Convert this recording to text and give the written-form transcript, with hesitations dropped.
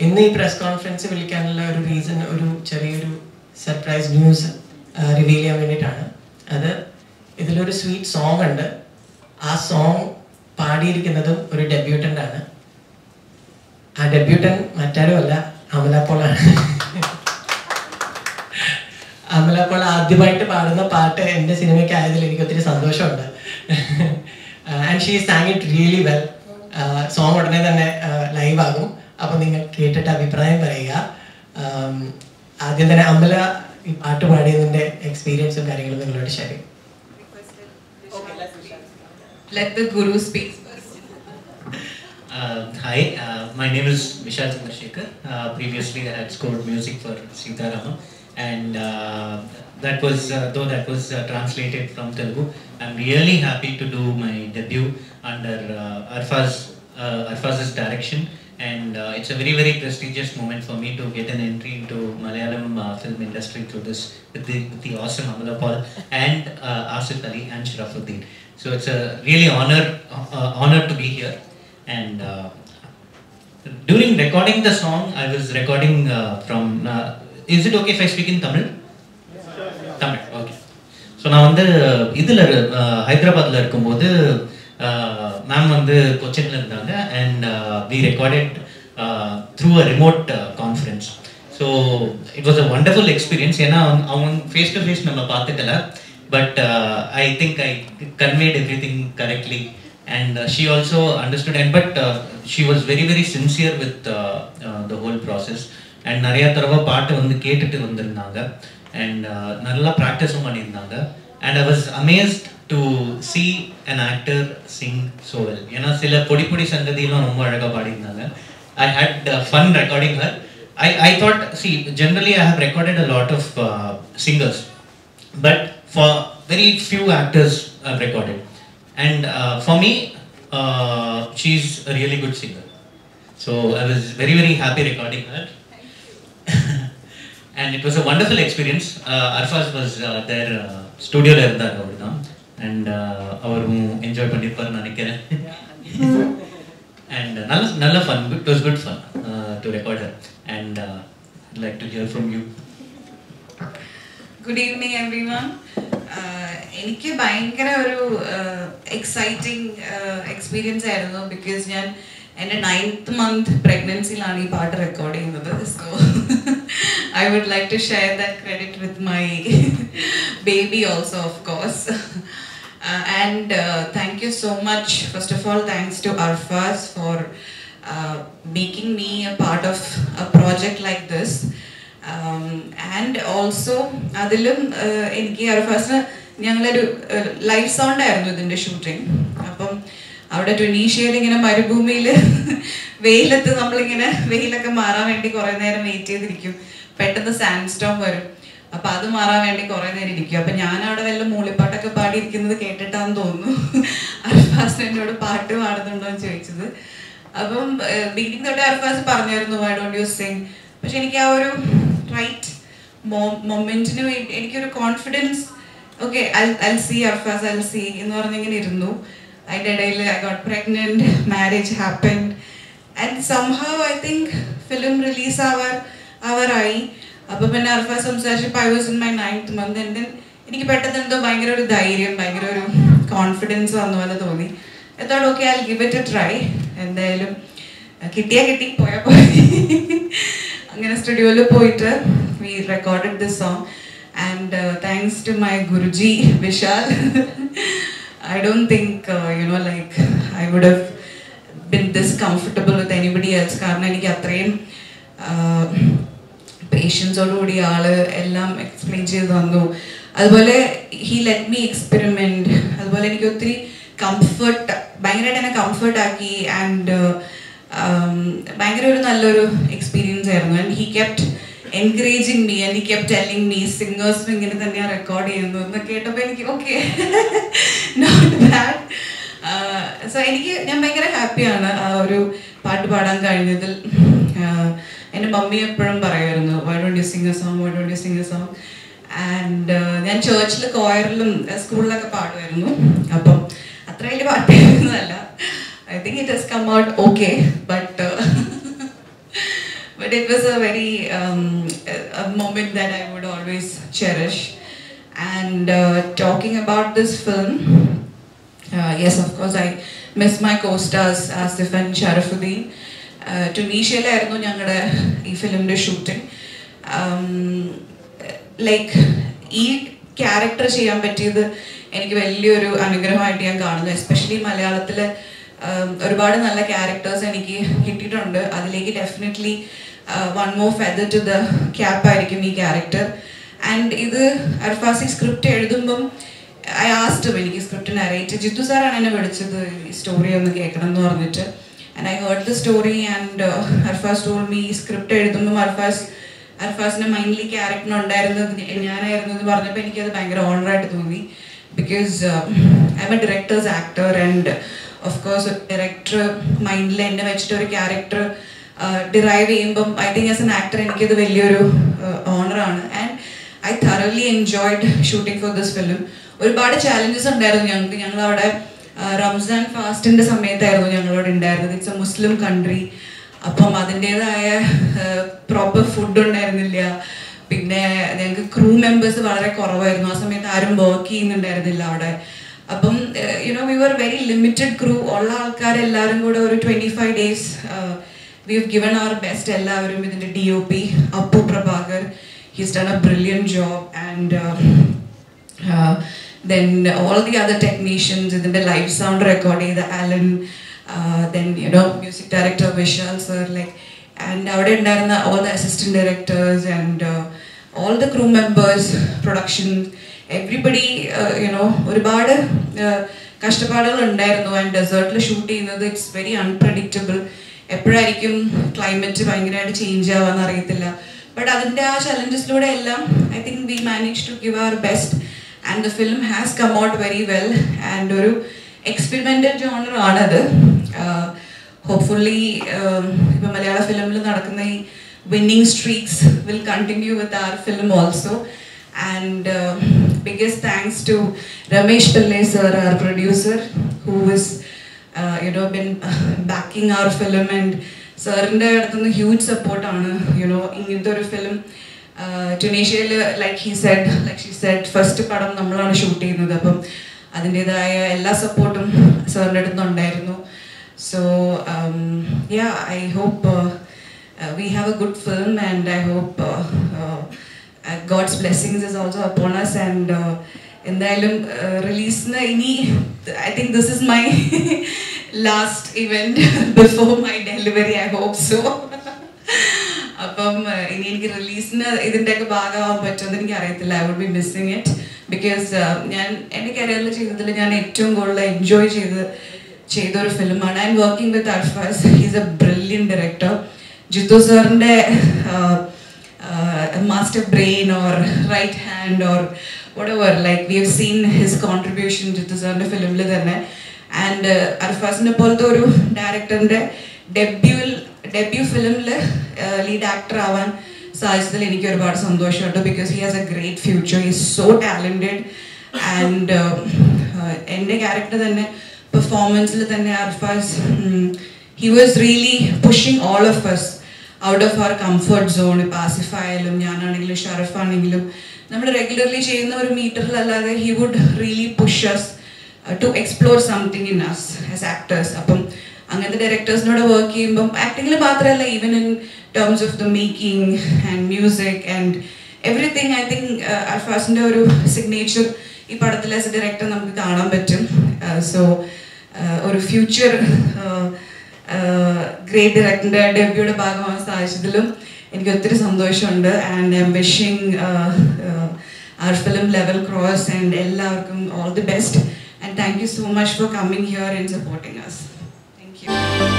ഇന്ന് ഈ press conference വിളിക്കാനുള്ള ഒരു റീസൺ ഒരു ചെറിയൊരു സർപ്രൈസ് ന്യൂസ് റിവീൽ ചെയ്യാൻ വേണ്ടിയിട്ടാണ്. അത് ഇതിലൊരു സ്വീറ്റ് സോങ് ഉണ്ട്. ആ സോങ് പാടിയിരിക്കുന്നതും ഒരു ഡെബ്യൂട്ടൻ്റ് ആണ്. ആ ഡെബ്യൂട്ടൻ്റ് മറ്റാരുമല്ല, അമല പോളാണ്. അമല പോൾ ആദ്യമായിട്ട് പാടുന്ന പാട്ട് എൻ്റെ സിനിമയ്ക്ക് ആയതിൽ എനിക്ക് ഒത്തിരി സന്തോഷമുണ്ട്. And she San it really well. Song ഉടനെ തന്നെ ലൈവ് ആകും. അപ്പോൾ നിങ്ങൾ കേട്ടിട്ട് അഭിപ്രായം പറയുക. ആദ്യം തന്നെ അമല ഈ പാട്ട് പാടിയതിൻ്റെ എക്സ്പീരിയൻസും കാര്യങ്ങളും നിങ്ങളോട് ഷെയർ ചെയ്യും. Let the guru speak first. Hi, my name is Vishal Chandrasekhar. Previously I had scored music for Sita Rama, and that was translated from Telugu. I'm really happy to do my debut under Arfaz's direction, and it's a very, very prestigious moment for me to get an entry into Malayalam film industry through this with the awesome Amala Paul and Asif Ali and Sharafuddin. So it's a really honor to be here. And during recording the song, I was recording from. Is it okay if I speak in Tamil? Tamil, okay. So நான் வந்து இதில் ஹைதராபாத்தில் இருக்கும்போது ma'am வந்து கொச்சின்ல இருந்தாங்க, and we recorded through a remote conference. So it was a wonderful experience. ஏன்னா அவங்க face to face நம்ம பார்த்துக்கல, but I think I conveyed everything correctly, and she also understood. And but she was very, very sincere with the whole process, and நிறைய தடவை பாட்டு வந்து கேட்டுட்டு வந்திருந்தாங்க, and நல்லா ப்ராக்டிஸும் பண்ணியிருந்தாங்க. And I was amazed to see an actor sing so well. ஏன்னா சில பொடி பொடி சங்கதியெல்லாம் ரொம்ப அழகாக பாடியிருந்தாங்க. I had fun recording her. I thought, see, generally I have recorded a lot of singers, but for very few actors I've recorded, and for me she's a really good singer, so I was very, very happy recording her. And it was a wonderful experience. Arfaz was there, studio la irundar avurda, and avaru enjoy pannirparu nanikiren. And nalla fun, it was good fun to record her, and I'd like to hear from you. Good evening, everyone. എനിക്ക് ഭയങ്കര ഒരു exciting experience ആയിരുന്നു, because ഞാൻ എൻ്റെ 9th month പ്രഗ്നൻസിയിലാണ് ഈ പാട്ട് record ചെയ്യുന്നത്. So I would like to share that credit with my baby also, of course. And thank you so much. First of all, thanks to Arfaz for making me a part of a project like this. And also അതിലും എനിക്ക് അർഫാസിന് ഞങ്ങളൊരു live sound ആയിരുന്നു ഇതിൻ്റെ shooting. അപ്പം അവിടെ ട്യൂണീഷ്യയിൽ ഇങ്ങനെ മരുഭൂമിയിൽ വെയിലത്ത് നമ്മളിങ്ങനെ വെയിലൊക്കെ മാറാൻ വേണ്ടി കുറേ നേരം വെയിറ്റ് ചെയ്തിരിക്കും. പെട്ടെന്ന് സാൻഡ് സ്റ്റോം വരും, അപ്പം അത് മാറാൻ വേണ്ടി കുറേ നേരം ഇരിക്കും. അപ്പം ഞാനവിടെ വല്ല മൂളിപ്പാട്ടൊക്കെ പാടിയിരിക്കുന്നത് കേട്ടിട്ടാന്ന് തോന്നുന്നു അർഫാസ് എന്നോട് പാട്ട് പാടുന്നുണ്ടോ എന്ന് ചോദിച്ചത്. അപ്പം ബിഗിനിങ് തൊട്ട് അർഫാസ് പറഞ്ഞായിരുന്നു വൈ ഡോണ്ട് യു സിംഗ്. പക്ഷെ എനിക്ക് ആ ഒരു റൈറ്റ് മൊമെന്റിന് വേണ്ടി എനിക്കൊരു confidence, okay I see Arfaz, I see എന്ന് പറഞ്ഞിങ്ങനെ ഇരുന്നു. അതിൻ്റെ ഇടയിൽ I got pregnant, marriage happened, and somehow I think film release ആവാറായി. അപ്പോൾ പിന്നെ അർഫാസ് സംസാരിച്ചപ്പോൾ I was in my 9th month, and then എനിക്ക് പെട്ടെന്ന് എന്തോ ഭയങ്കര ഒരു ധൈര്യം, ഭയങ്കര ഒരു കോൺഫിഡൻസ് വന്ന പോലെ തോന്നി. I thought okay I give it a try. എന്തായാലും കിട്ടിയാൽ കിട്ടി, പോയാൽ പോയി. അങ്ങനെ സ്റ്റുഡിയോയിൽ പോയിട്ട് we recorded this song, and thanks to my Guruji Vishal. I don't think like I would have been this comfortable with anybody else, കാരണം എനിക്ക് അത്രയും പേഷ്യൻസോടുകൂടി ആള് എല്ലാം എക്സ്പ്ലെയിൻ ചെയ്ത് തന്നു. അതുപോലെ ഹി ലെറ്റ് മീ എക്സ്പെരിമെൻറ്റ്. അതുപോലെ എനിക്ക് ഒത്തിരി കംഫർട്ട്, ഭയങ്കരമായിട്ട് എന്നെ കംഫർട്ടാക്കി, ആൻഡ് ഭയങ്കര ഒരു നല്ലൊരു എക്സ്പീരിയൻസ് ആയിരുന്നു. And he kept encouraging me, and he kept telling me സിംഗേഴ്സും ഇങ്ങനെ തന്നെയാണ് റെക്കോർഡ് ചെയ്യുന്നത് എന്ന് കേട്ടപ്പോൾ എനിക്ക് ഓക്കെ നോട്ട് ബാഡ്. സോ ഞാൻ ഭയങ്കര ഹാപ്പിയാണ് ആ ഒരു പാട്ട് പാടാൻ കഴിഞ്ഞതിൽ. എൻ്റെ മമ്മി എപ്പോഴും പറയുമായിരുന്നു why don't you sing a song, why don't you sing a song. And ഞാൻ ചേർച്ചിൽ കോയറിലും സ്കൂളിലൊക്കെ പാടുമായിരുന്നു. അപ്പം അത്ര വലിയ പാട്ടായിരുന്നതല്ല. I think it has come out okay, but But it was a very a moment that I would always cherish. And talking about this film, yes, of course, I miss my co-stars Asif and Sharafuddin. Tunisiaയിലായിരുന്നു ഞങ്ങളുടെ ഈ ഫിലിമിൻ്റെ shooting. Like ഈ character ചെയ്യാൻ പറ്റിയത് എനിക്ക് വലിയൊരു അനുഗ്രഹമായിട്ട് ഞാൻ കാണുന്നു. Especially മലയാളത്തിൽ ഒരുപാട് നല്ല ക്യാരക്ടേഴ്സ് എനിക്ക് കിട്ടിയിട്ടുണ്ട്. അതിലേക്ക് definitely one more feather to the cap ആയിരിക്കും ഈ ക്യാരക്ടർ. ആൻഡ് ഇത് അർഫാസി സ്ക്രിപ്റ്റ് എഴുതുമ്പം ഐ ആസ്ഡ് എനിക്ക് സ്ക്രിപ്റ്റ് നരേറ്റ് ജിത്തു സാറാണ് എന്നെ വിളിച്ചത് ഈ സ്റ്റോറി ഒന്ന് കേൾക്കണം എന്ന് പറഞ്ഞിട്ട്. And I heard the story and Arfaz told me ഈ സ്ക്രിപ്റ്റ് എഴുതുമ്പം അർഫാസിൻ്റെ മൈൻഡ്ലി ക്യാരക്ടർ ഉണ്ടായിരുന്നത് ഞാനായിരുന്നു എന്ന് പറഞ്ഞപ്പോൾ എനിക്കത് ഭയങ്കര ഓണറായിട്ട് തോന്നി. Because I am a directors actor and of course director മൈൻഡിൽ എന്നെ വെച്ചിട്ട് ഒരു ക്യാരക്ടർ ഡിറൈവ് ചെയ്യുമ്പം I think as an actor എനിക്കത് വലിയൊരു ഓണറാണ്. And I thoroughly enjoyed shooting for this film. ഒരുപാട് ചാലഞ്ചസ് ഉണ്ടായിരുന്നു ഞങ്ങളവിടെ റംസാൻ ഫാസ്റ്റിൻ്റെ സമയത്തായിരുന്നു ഞങ്ങളോട് ഉണ്ടായിരുന്നത്. It's a Muslim country. അപ്പം അതിൻ്റേതായ പ്രോപ്പർ ഫുഡ് ഉണ്ടായിരുന്നില്ല. പിന്നെ ഞങ്ങൾക്ക് ക്രൂ മെമ്പേഴ്സ് വളരെ കുറവായിരുന്നു. ആ സമയത്ത് ആരും വർക്ക് ചെയ്യുന്നുണ്ടായിരുന്നില്ല അവിടെ. അപ്പം we were very limited crew. ഉള്ള ആൾക്കാരെല്ലാവരും കൂടെ ഒരു 25 days we have given our best. എല്ലാവരും ഇതിൻ്റെ DOP Appu Prabhakar, he's done a brilliant job. And then all the other technicians in the live sound recording, the Alan, then music director Vishal sir, like, and avade undarna all the assistant directors and all the crew members, production, everybody, ഒരുപാട് കഷ്ടപ്പാടുകൾ ഉണ്ടായിരുന്നു. And ഡെസേർട്ടിൽ shoot ചെയ്യുന്നത് it's very unpredictable. എപ്പോഴായിരിക്കും climate ഭയങ്കരമായിട്ട് change ആവാന്ന് അറിയത്തില്ല. But അതിൻ്റെ ആ ചലഞ്ചസിലൂടെ എല്ലാം I think we manage to give our best and the film has come out very well. And ഒരു എക്സ്പെരിമെൻ്റൽ ജോണർ ആണത്. ഹോപ്പ്ഫുള്ളി ഇപ്പം മലയാള ഫിലിമിൽ നടക്കുന്ന ഈ winning streaks will continue with our film also. And biggest thanks to Ramesh Pillai sir, our producer, who is been backing our film. And സാറിൻ്റെ അടുത്തുനിന്ന് huge സപ്പോർട്ടാണ് ഇങ്ങനത്തെ ഒരു ഫിലിം. ടുണീഷ്യയിൽ ലൈക്ക് ഷീ സെഡ് ഫസ്റ്റ് പടം നമ്മളാണ് ഷൂട്ട് ചെയ്യുന്നത്. അപ്പം അതിൻ്റെതായ എല്ലാ സപ്പോർട്ടും സാറിൻ്റെ അടുത്ത് ഉണ്ടായിരുന്നു. So I hope we have a good film and I hope God's blessings is also upon us. And എന്തായാലും റിലീസിന് ഇനി I think this is my last event before my delivery. I hope so. അപ്പം ഇനി എനിക്ക് റിലീസിന് ഇതിൻ്റെയൊക്കെ ഭാഗമാകാൻ പറ്റുമെന്ന് എനിക്ക് അറിയത്തില്ല. I would be missing it because ഞാൻ എൻ്റെ കരിയറിൽ ചെയ്തതിൽ ഞാൻ ഏറ്റവും കൂടുതൽ എൻജോയ് ചെയ്തൊരു ഫിലിമാണ്. I am working with Arfaz. He's a brilliant director. Jeethu സാറിൻ്റെ master brain or right hand or whatever, like we have seen his contribution to the film le thanne. And Arfas ne polte oru director inde debut film le lead actor avan സാധിച്ചതിൽ എനിക്ക് ഒരുപാട് സന്തോഷമുണ്ട്. Because he has a great future. He is so talented. And എൻ്റെ character തന്നെ പെർഫോമൻസിൽ തന്നെ Arfaz he was really pushing all of us out of our comfort zone. ഇപ്പോൾ ആസിഫ് ആയാലും ഞാനാണെങ്കിലും ഷറഫ് ആണെങ്കിലും നമ്മൾ റെഗുലർലി ചെയ്യുന്ന ഒരു മീറ്ററിലല്ലാതെ he would really push us to explore something in us as actors. അപ്പം അങ്ങനത്തെ ഡയറക്ടേഴ്സിനോട് വർക്ക് ചെയ്യുമ്പം ആക്ടിങ്ങിൽ മാത്രമല്ല, even in terms of the making and music and everything, I think അർഫാസിൻ്റെ ഒരു സിഗ്നേച്ചർ ഈ പടത്തിൽ ആസ് എ ഡയറക്ടർ നമുക്ക് കാണാൻ പറ്റും. സോ ഒരു ഫ്യൂച്ചർ ഗ്രേറ്റ് ഡയറക്ടറിൻ്റെ ഡെബ്യൂയുടെ ഭാഗമാകാൻ സാധിച്ചതിലും എനിക്ക് ഒത്തിരി സന്തോഷമുണ്ട്. And I M wishing our film level cross and എല്ലാവർക്കും all the best and thank you so much for coming here and supporting us. Thank you.